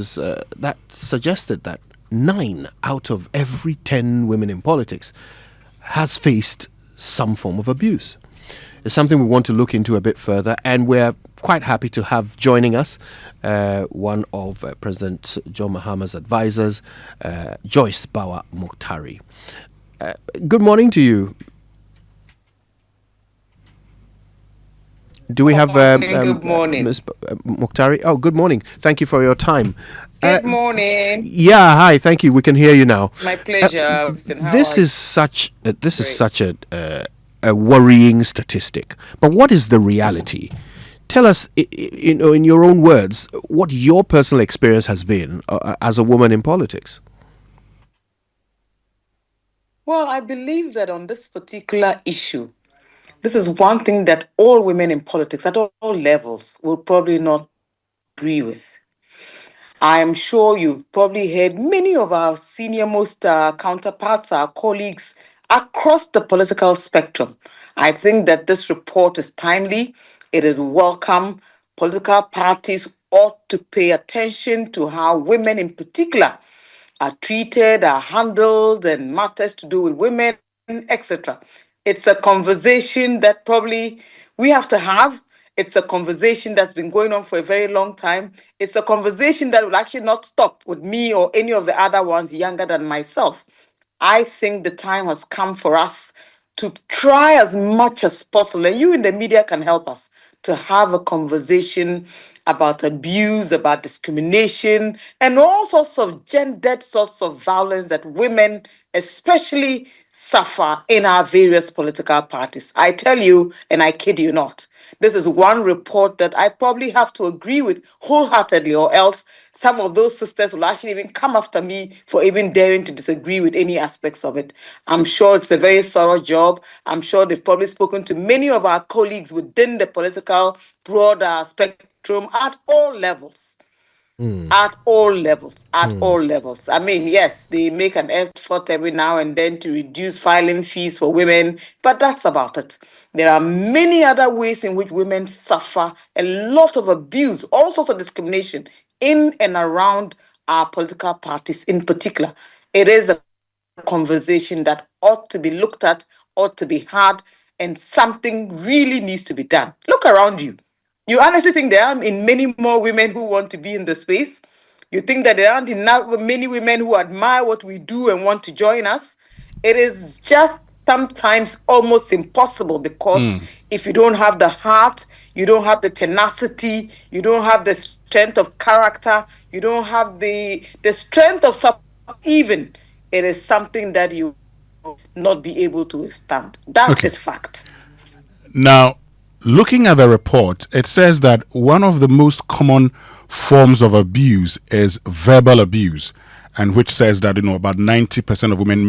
was that suggested that 9 out of every 10 women in politics has faced some form of abuse. It's something we want to look into a bit further, and we're quite happy to have joining us one of President John Mahama's advisors, Joyce Bawah Mogtari. Good morning to you. Do we have Good morning. Ms. Mogtari? Oh, good morning. Thank you for your time. Good morning. Yeah, hi. Thank you. We can hear you now. My pleasure, Winston. How This are you? is such Great. a worrying statistic. But what is the reality? Tell us, in your own words, what your personal experience has been as a woman in politics. Well, I believe that on this particular issue, this is one thing that all women in politics at all levels will probably not agree with. I'm sure you've probably heard many of our senior most counterparts, our colleagues across the political spectrum. I think that this report is timely, it is welcome. Political parties ought to pay attention to how women, in particular, are treated, are handled, and matters to do with women, etc. It's a conversation that probably we have to have. It's a conversation that's been going on for a very long time. It's a conversation that will actually not stop with me or any of the other ones younger than myself. I think the time has come for us to try as much as possible, and you in the media can help us to have a conversation about abuse, about discrimination, and all sorts of gendered sorts of violence that women, especially, suffer in our various political parties. I tell you, and I kid you not, this is one report that I probably have to agree with wholeheartedly, or else some of those sisters will actually even come after me for even daring to disagree with any aspects of it. I'm sure it's a very thorough job. I'm sure they've probably spoken to many of our colleagues within the political broader spectrum at all levels. At all levels, at all levels. I mean, yes, they make an effort every now and then to reduce filing fees for women, but that's about it. There are many other ways in which women suffer a lot of abuse, all sorts of discrimination in and around our political parties in particular. It is a conversation that ought to be looked at, ought to be had, and something really needs to be done. Look around you. You honestly think there aren't many more women who want to be in the space? You think that there aren't enough many women who admire what we do and want to join us? It is just sometimes almost impossible because if you don't have the heart, you don't have the tenacity, you don't have the strength of character, you don't have the strength of support, even it is something that you not be able to withstand. That Okay. is fact. Now, looking at the report, it says that one of the most common forms of abuse is verbal abuse, and which says that about 90% of women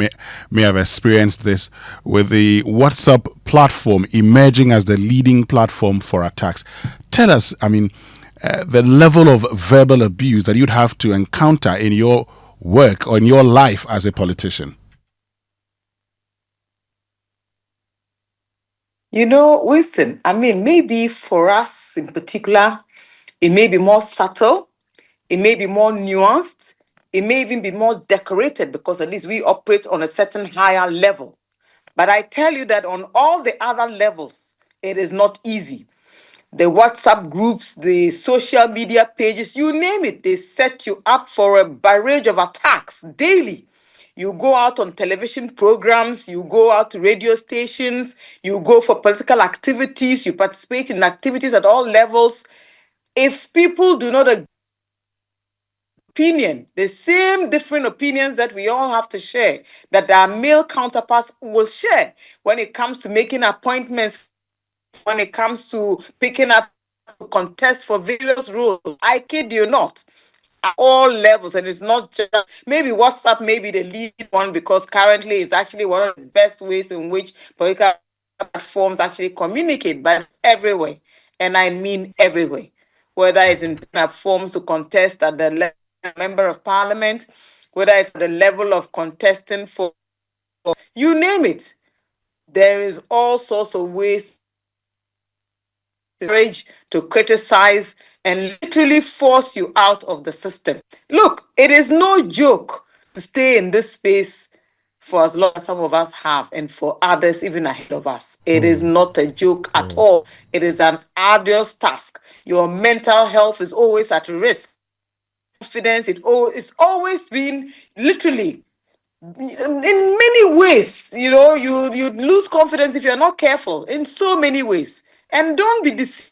may have experienced this, with the WhatsApp platform emerging as the leading platform for attacks. Tell us, the level of verbal abuse that you'd have to encounter in your work or in your life as a politician. You know, Winston, I mean, maybe for us in particular, it may be more subtle, it may be more nuanced, it may even be more decorated because at least we operate on a certain higher level. But I tell you that on all the other levels, it is not easy. The WhatsApp groups, the social media pages, you name it, they set you up for a barrage of attacks daily. You go out on television programs, you go out to radio stations, you go for political activities, you participate in activities at all levels. If people do not agree opinion, the same different opinions that we all have to share, that our male counterparts will share when it comes to making appointments, when it comes to picking up to contest for various roles. I kid you not. At all levels, and it's not just maybe WhatsApp may be the lead one because currently it's actually one of the best ways in which political platforms actually communicate, but everywhere, and I mean everywhere, whether it's in platforms to contest at the level of member of parliament, whether it's at the level of contesting for you name it, there is all sorts of ways to encourage, to criticize, and literally force you out of the system. Look, it is no joke to stay in this space for as long as some of us have, and for others even ahead of us. It is not a joke at all. It is an arduous task. Your mental health is always at risk. Confidence, it's always been literally in many ways. You lose confidence if you're not careful in so many ways. And don't be deceived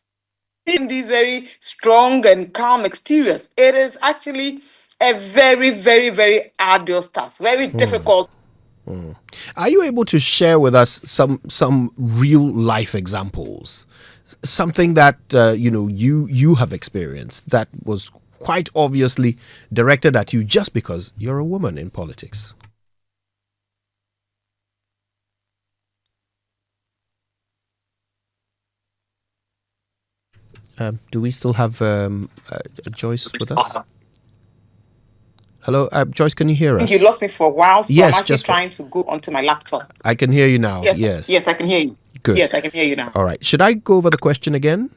in these very strong and calm exteriors. It is actually a very, very, very arduous task, very difficult. Are you able to share with us some real life examples, something that you have experienced that was quite obviously directed at you just because you're a woman in politics? Do we still have Joyce with us? Hello, Joyce, can you hear I us? think you lost me for a while, so Yes, I'm actually just trying to go onto my laptop. I can hear you now. Yes, Yes. yes, I can hear you. Good. Yes, I can hear you now. All right. Should I go over the question again?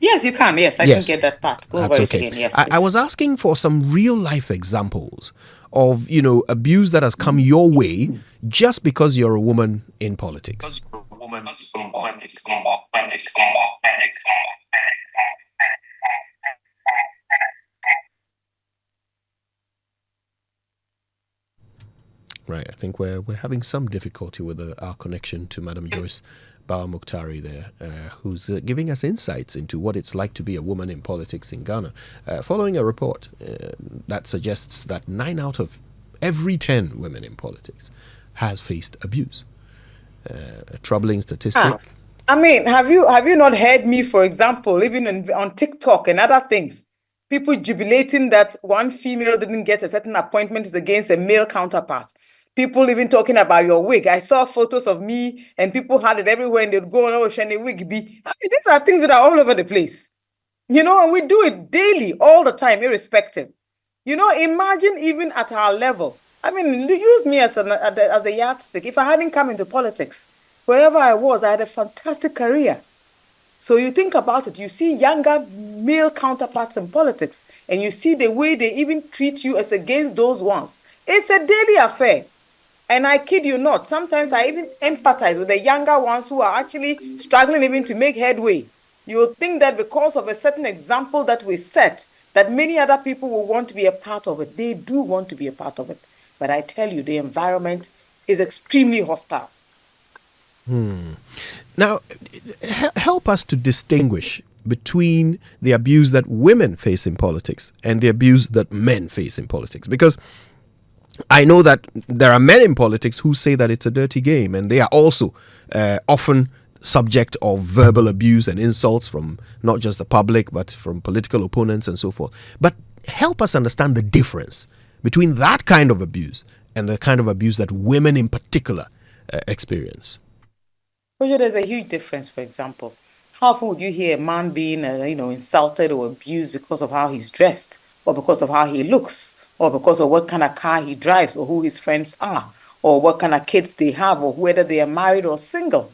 Yes, you can. Yes, I Yes. can get that part. Go That's over it okay. again. Yes, I please. was asking for some real life examples of abuse that has come your way just because you're a woman in politics. Right. I think we're having some difficulty with our connection to Madam Joyce Bawah Mogtari there, who's giving us insights into what it's like to be a woman in politics in Ghana, following a report that suggests that 9 out of every 10 women in politics has faced abuse. A troubling statistic. I mean, have you not heard me, for example, even on TikTok and other things, people jubilating that one female didn't get a certain appointment is against a male counterpart. People even talking about your wig. I saw photos of me and people had it everywhere and they'd go on, oh, shiny wig be. I mean, these are things that are all over the place. And we do it daily, all the time, irrespective. Imagine even at our level. I mean, use me as a yardstick. If I hadn't come into politics, wherever I was, I had a fantastic career. So you think about it, you see younger male counterparts in politics, and you see the way they even treat you as against those ones. It's a daily affair. And I kid you not, sometimes I even empathize with the younger ones who are actually struggling even to make headway. You'll think that because of a certain example that we set, that many other people will want to be a part of it. They do want to be a part of it. But I tell you, the environment is extremely hostile. Now, help us to distinguish between the abuse that women face in politics and the abuse that men face in politics. Because I know that there are men in politics who say that it's a dirty game, and they are also often subject of verbal abuse and insults from not just the public, but from political opponents and so forth. But help us understand the difference between that kind of abuse and the kind of abuse that women in particular experience. Well, there's a huge difference. For example, how often would you hear a man being, insulted or abused because of how he's dressed, or because of how he looks, or because of what kind of car he drives, or who his friends are, or what kind of kids they have, or whether they are married or single?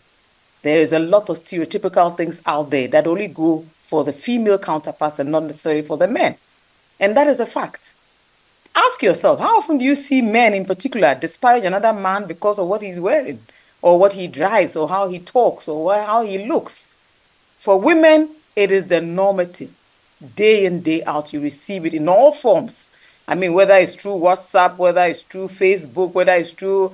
There is a lot of stereotypical things out there that only go for the female counterparts and not necessarily for the men. And that is a fact. Ask yourself, how often do you see men in particular disparage another man because of what he's wearing, or what he drives, or how he talks, or how he looks? For women, it is the normative. Day in, day out, you receive it in all forms. I mean, whether it's through WhatsApp, whether it's through Facebook, whether it's through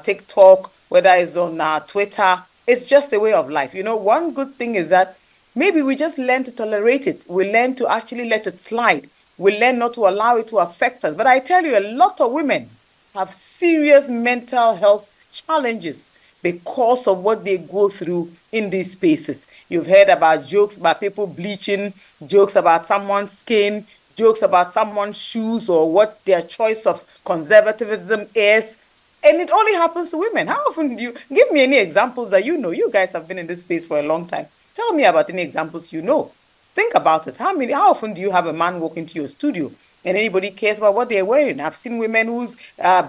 TikTok, whether it's on Twitter, it's just a way of life. One good thing is that maybe we just learn to tolerate it. We learn to actually let it slide. We learn not to allow it to affect us. But I tell you, a lot of women have serious mental health challenges because of what they go through in these spaces. You've heard about jokes about people bleaching, jokes about someone's skin, jokes about someone's shoes, or what their choice of conservatism is. And it only happens to women. How often do you give me any examples that you know? You guys have been in this space for a long time. Tell me about any examples you know. Think about it. How often do you have a man walk into your studio and anybody cares about what they're wearing? I've seen women whose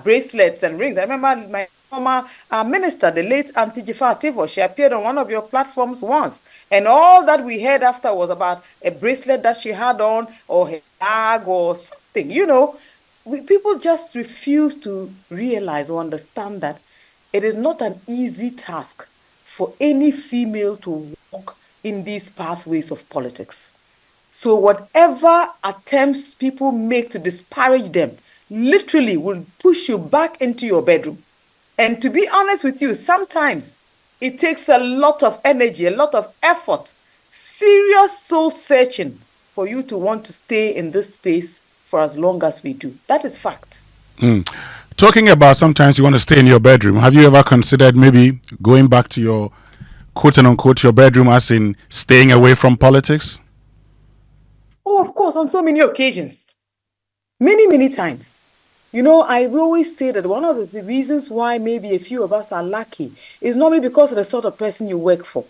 bracelets and rings. I remember my former minister, the late Auntie Jifar Tivo. She appeared on one of your platforms once. And all that we heard after was about a bracelet that she had on or her bag or something. People just refuse to realize or understand that it is not an easy task for any female to walk in these pathways of politics. So whatever attempts people make to disparage them literally will push you back into your bedroom. And to be honest with you, sometimes it takes a lot of energy, a lot of effort, serious soul searching for you to want to stay in this space for as long as we do. That is fact. Talking about sometimes you want to stay in your bedroom, have you ever considered maybe going back to your quote and unquote your bedroom, as in staying away from politics? Oh, of course, on so many occasions. Many, many times. I always say that one of the reasons why maybe a few of us are lucky is normally because of the sort of person you work for.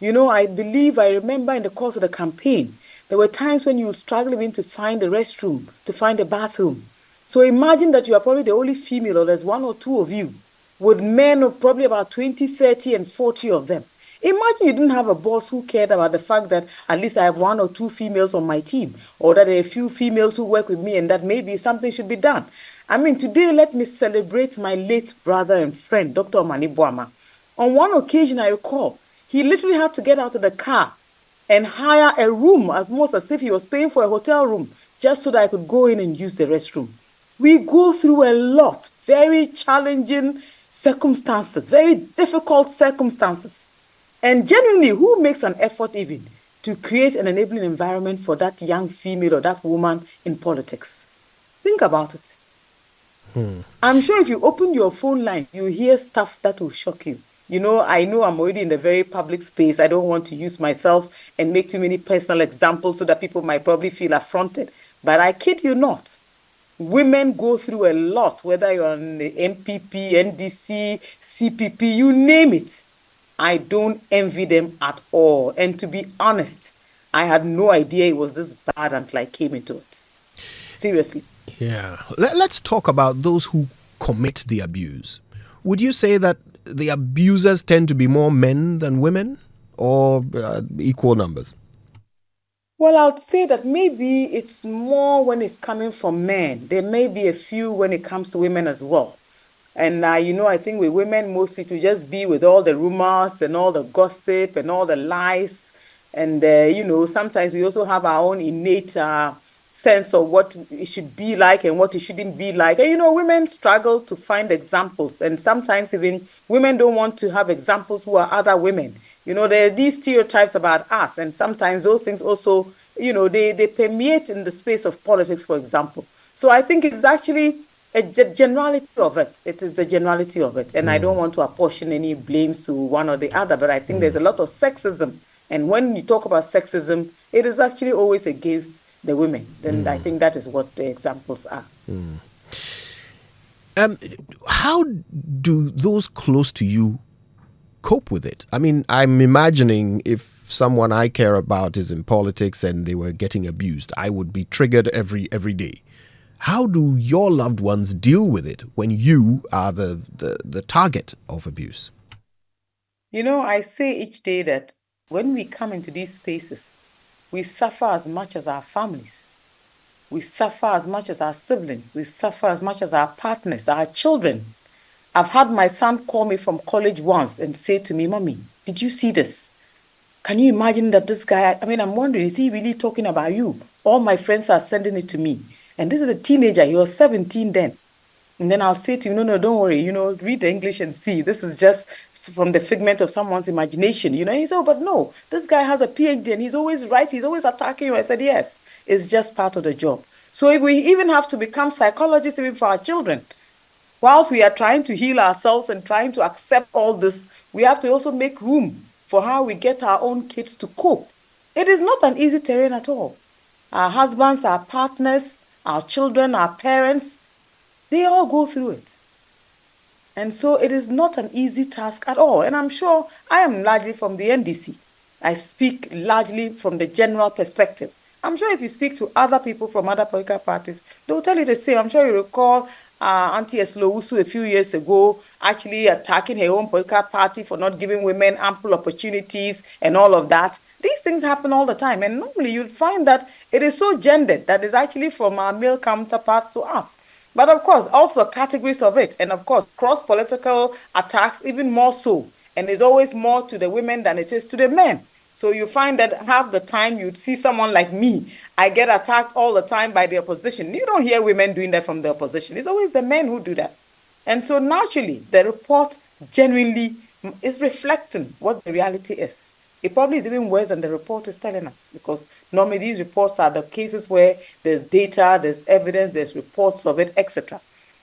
I remember in the course of the campaign, there were times when you would struggle even to find a restroom, to find a bathroom. So imagine that you are probably the only female, or there's one or two of you, with men of probably about 20, 30, and 40 of them. Imagine you didn't have a boss who cared about the fact that at least I have one or two females on my team, or that there are a few females who work with me and that maybe something should be done. Today, let me celebrate my late brother and friend, Dr. Omani Boama. On one occasion, I recall, he literally had to get out of the car and hire a room, almost as if he was paying for a hotel room, just so that I could go in and use the restroom. We go through a lot, very challenging circumstances, very difficult circumstances. And genuinely, who makes an effort even to create an enabling environment for that young female or that woman in politics? Think about it. I'm sure if you open your phone line, you hear stuff that will shock you. I know I'm already in the very public space. I don't want to use myself and make too many personal examples so that people might probably feel affronted. But I kid you not. Women go through a lot, whether you're on the MPP, NDC, CPP, you name it. I don't envy them at all. And to be honest, I had no idea it was this bad until I came into it. Seriously. Yeah. Let's talk about those who commit the abuse. Would you say that the abusers tend to be more men than women, or equal numbers? Well, I would say that maybe it's more when it's coming from men. There may be a few when it comes to women as well. And, I think with women mostly to just be with all the rumors and all the gossip and all the lies. And, sometimes we also have our own innate sense of what it should be like and what it shouldn't be like. And, women struggle to find examples. And sometimes even women don't want to have examples who are other women. There are these stereotypes about us. And sometimes those things also, they permeate in the space of politics, for example. So I think it's actually a generality of it. It is the generality of it. And I don't want to apportion any blames to one or the other, but I think there's a lot of sexism. And when you talk about sexism, it is actually always against the women. Then I think that is what the examples are. How do those close to you cope with it? I'm imagining if someone I care about is in politics and they were getting abused, I would be triggered every day. How do your loved ones deal with it when you are the target of abuse? I say each day that when we come into these spaces, we suffer as much as our families. We suffer as much as our siblings. We suffer as much as our partners, our children. I've had my son call me from college once and say to me, "Mommy, did you see this? Can you imagine that this guy, I'm wondering, is he really talking about you? All my friends are sending it to me." And this is a teenager. He was 17 then. And then I'll say to him, no, don't worry, read the English and see. This is just from the figment of someone's imagination. He said, "Oh, but no, this guy has a PhD and he's always right. He's always attacking you." I said, yes, it's just part of the job. So if we even have to become psychologists even for our children, whilst we are trying to heal ourselves and trying to accept all this, we have to also make room for how we get our own kids to cope. It is not an easy terrain at all. Our husbands, our partners, our children, our parents, they all go through it. And so it is not an easy task at all. And I'm sure I am largely from the NDC. I speak largely from the general perspective. I'm sure if you speak to other people from other political parties, they'll tell you the same. I'm sure you recall Auntie Eslowusu a few years ago, actually attacking her own political party for not giving women ample opportunities and all of that. These things happen all the time. And normally you'd find that it is so gendered that is actually from our male counterparts to us. But of course, also categories of it. And of course, cross-political attacks, even more so. And it's always more to the women than it is to the men. So you find that half the time you'd see someone like me, I get attacked all the time by the opposition. You don't hear women doing that from the opposition. It's always the men who do that. And so naturally, the report genuinely is reflecting what the reality is. It probably is even worse than the report is telling us, because normally these reports are the cases where there's data, there's evidence, there's reports of it, etc.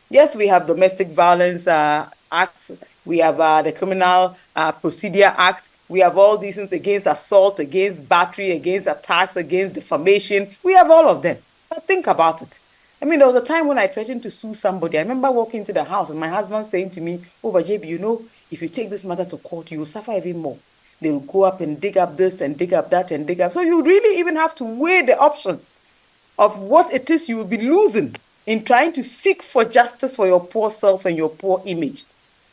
Yes, we have domestic violence acts, we have the Criminal Procedure Act, we have all these things against assault, against battery, against attacks, against defamation. We have all of them. But think about it. I mean, there was a time when I threatened to sue somebody. I remember walking into the house and my husband saying to me, "Oh, but JB, you know, if you take this matter to court, you will suffer even more. They will go up and dig up this and dig up that and dig up." So you really even have to weigh the options of what it is you will be losing in trying to seek for justice for your poor self and your poor image.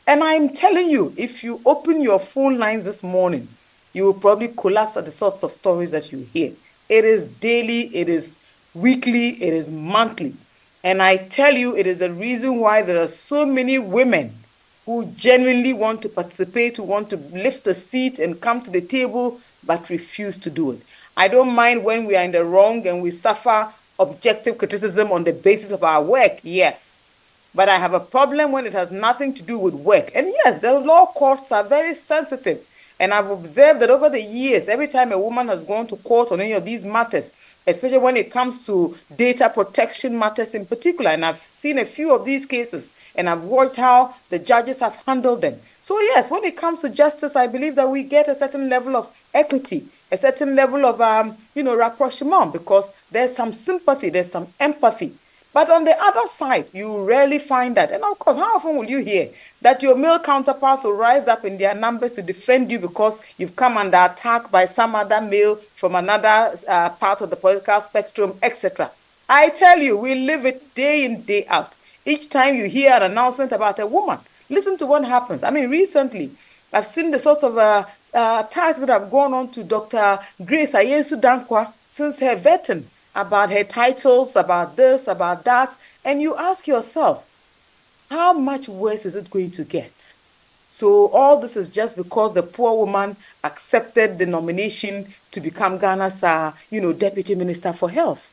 And I'm telling you, if you open your phone lines this morning, you will probably collapse at the sorts of stories that you hear. It is daily, it is weekly, it is monthly. And I tell you, it is a reason why there are so many women who genuinely want to participate, who want to lift a seat and come to the table, but refuse to do it. I don't mind when we are in the wrong and we suffer objective criticism on the basis of our work, yes. But I have a problem when it has nothing to do with work. And yes, the law courts are very sensitive. And I've observed that over the years, every time a woman has gone to court on any of these matters, especially when it comes to data protection matters in particular, and I've seen a few of these cases, and I've watched how the judges have handled them. So yes, when it comes to justice, I believe that we get a certain level of equity, a certain level of, rapprochement, because there's some sympathy, there's some empathy. But on the other side, you rarely find that. And of course, how often will you hear that your male counterparts will rise up in their numbers to defend you because you've come under attack by some other male from another part of the political spectrum, etc.? I tell you, we live it day in, day out. Each time you hear an announcement about a woman, listen to what happens. I mean, recently, I've seen the sorts of attacks that have gone on to Dr. Grace Ayensu Dankwa since her vetting, about her titles, about this, about that. And you ask yourself, how much worse is it going to get? So all this is just because the poor woman accepted the nomination to become Ghana's, Deputy Minister for Health.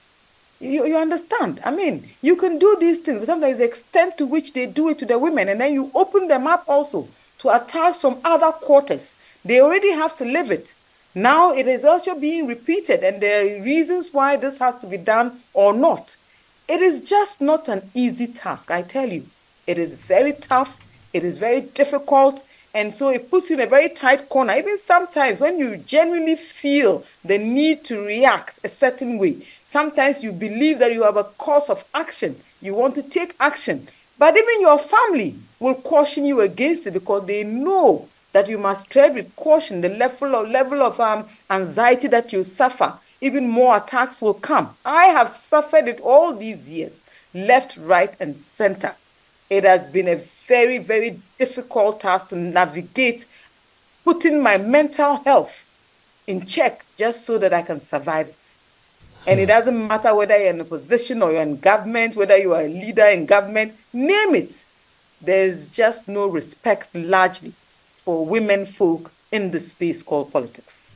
You understand? I mean, you can do these things, but sometimes the extent to which they do it to the women, and then you open them up also to attacks from other quarters. They already have to live it. Now it is also being repeated, and there are reasons why this has to be done or not. It is just not an easy task, I tell you. It is very tough, it is very difficult, and so it puts you in a very tight corner. Even sometimes when you genuinely feel the need to react a certain way, sometimes you believe that you have a course of action, you want to take action, but even your family will caution you against it because they know that you must tread with caution. The level of anxiety that you suffer, even more attacks will come. I have suffered it all these years, left, right, and center. It has been a very, very difficult task to navigate, putting my mental health in check just so that I can survive it. And it doesn't matter whether you're in a position or you're in government, whether you are a leader in government, name it. There's just no respect largely for women folk in the space called politics.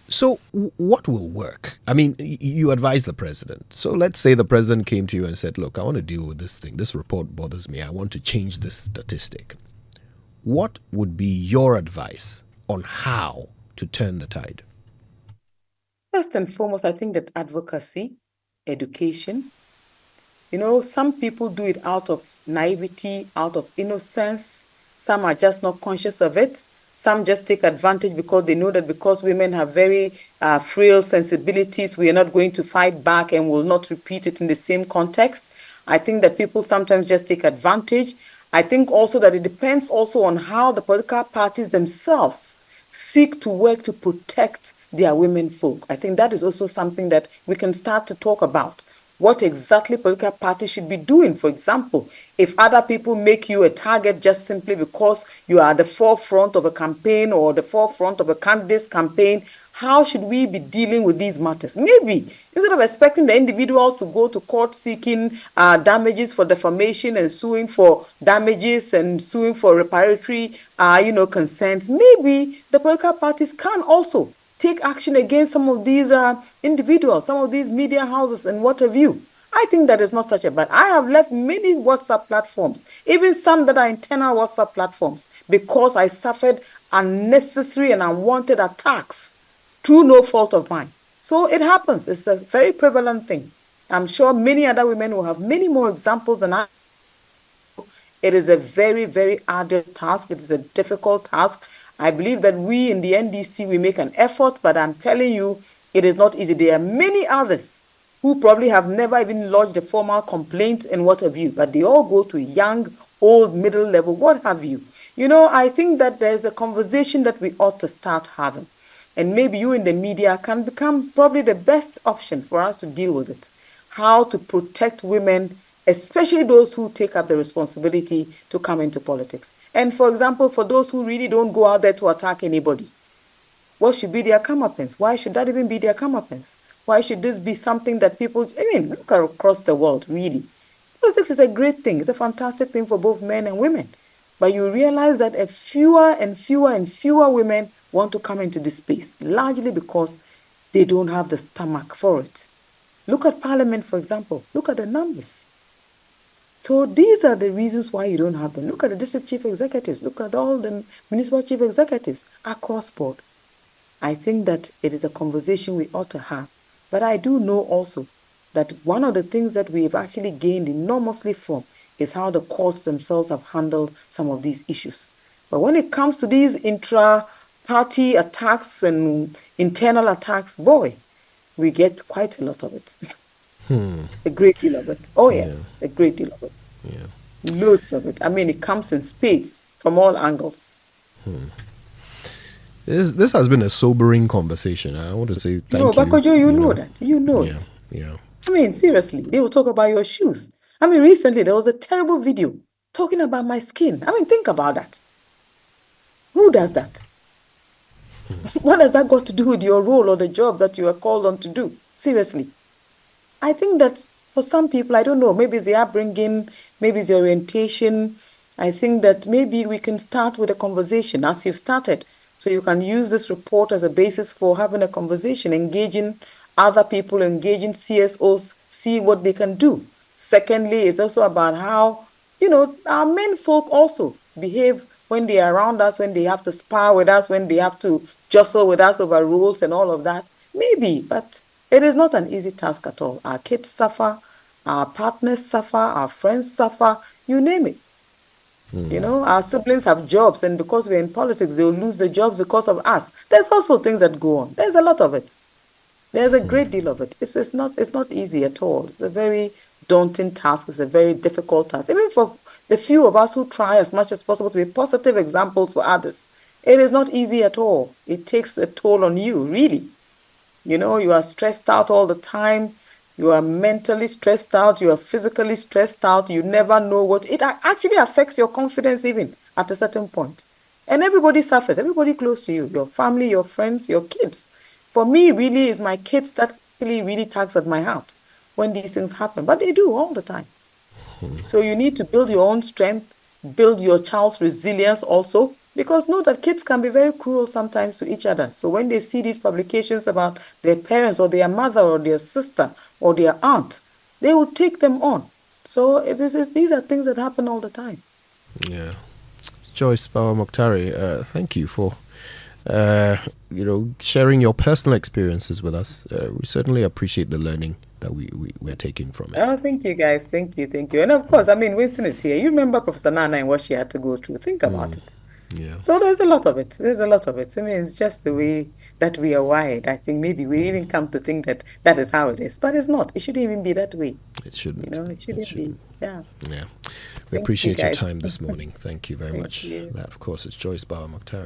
So what will work? I mean, you advise the president. So let's say the president came to you and said, look, I want to deal with this thing. This report bothers me. I want to change this statistic. What would be your advice on how to turn the tide? First and foremost, I think that advocacy, education, some people do it out of naivety, out of innocence. Some are just not conscious of it. Some just take advantage because they know that because women have very frail sensibilities, we are not going to fight back and will not repeat it in the same context. I think that people sometimes just take advantage. I think also that it depends also on how the political parties themselves seek to work to protect their women folk. I think that is also something that we can start to talk about. what exactly political parties should be doing. For example, if other people make you a target just simply because you are at the forefront of a campaign or the forefront of a candidate's campaign, how should we be dealing with these matters? Maybe instead of expecting the individuals to go to court seeking damages for defamation and suing for damages and suing for reparatory, consents, maybe the political parties can also take action against some of these individuals, some of these media houses and what have you. I think that is not such a bad. I have left many WhatsApp platforms, even some that are internal WhatsApp platforms, because I suffered unnecessary and unwanted attacks through no fault of mine. So it happens. It's a very prevalent thing. I'm sure many other women will have many more examples than I. It is a very, very arduous task. It is a difficult task. I believe that we in the NDC, we make an effort, but I'm telling you, it is not easy. There are many others who probably have never even lodged a formal complaint and what have you, but they all go to young, old, middle level, what have you. I think that there's a conversation that we ought to start having. And maybe you in the media can become probably the best option for us to deal with it. How to protect women, especially those who take up the responsibility to come into politics. And for example, for those who really don't go out there to attack anybody, what should be their comeuppance? Why should that even be their comeuppance? Why should this be something that people, look across the world, really. Politics is a great thing. It's a fantastic thing for both men and women. But you realize that fewer and fewer and fewer women want to come into this space, largely because they don't have the stomach for it. Look at Parliament, for example. Look at the numbers. So these are the reasons why you don't have them. Look at the district chief executives. Look at all the municipal chief executives across board. I think that it is a conversation we ought to have. But I do know also that one of the things that we've actually gained enormously from is how the courts themselves have handled some of these issues. But when it comes to these intra-party attacks and internal attacks, boy, we get quite a lot of it. A great deal of it. Oh, yes, a great deal of it. Yeah. Loads of it. It comes in spades from all angles. This has been a sobering conversation. I want to say thank you. Bakojo, you know that. You know it. Yeah. Seriously, they will talk about your shoes. Recently there was a terrible video talking about my skin. Think about that. Who does that? What has that got to do with your role or the job that you are called on to do? Seriously. I think that for some people, I don't know, maybe it's the upbringing, maybe it's the orientation. I think that maybe we can start with a conversation as you've started. So you can use this report as a basis for having a conversation, engaging other people, engaging CSOs, see what they can do. Secondly, it's also about how, our men folk also behave when they are around us, when they have to spar with us, when they have to jostle with us over rules and all of that. Maybe, but it is not an easy task at all. Our kids suffer, our partners suffer, our friends suffer, you name it. Our siblings have jobs, and because we're in politics, they'll lose the jobs because of us. There's also things that go on. There's a lot of it. There's a great deal of it. It's not easy at all. It's a very daunting task. It's a very difficult task. Even for the few of us who try as much as possible to be positive examples for others, it is not easy at all. It takes a toll on you, really. You are stressed out all the time. You are mentally stressed out. You are physically stressed out. You never know what. It actually affects your confidence even at a certain point. And everybody suffers. Everybody close to you. Your family, your friends, your kids. For me, really, it's my kids that really tugs at my heart when these things happen. But they do all the time. So you need to build your own strength, build your child's resilience also, because know that kids can be very cruel sometimes to each other. So when they see these publications about their parents or their mother or their sister or their aunt, they will take them on. So these are things that happen all the time. Yeah. Joyce Bawah Mogtari, thank you for sharing your personal experiences with us. We certainly appreciate the learning that we're taking from it. Oh, thank you, guys. Thank you. And of course, Winston is here. You remember Professor Nana and what she had to go through. Think about it. Yeah. So there's a lot of it. It's just the way that we are wired. I think maybe we even come to think that is how it is. But it's not. It shouldn't even be that way. It shouldn't. It shouldn't be. Yeah. Yeah. We appreciate your time this morning. Thank you very much. You. That, of course, is Joyce Bawah Mogtari.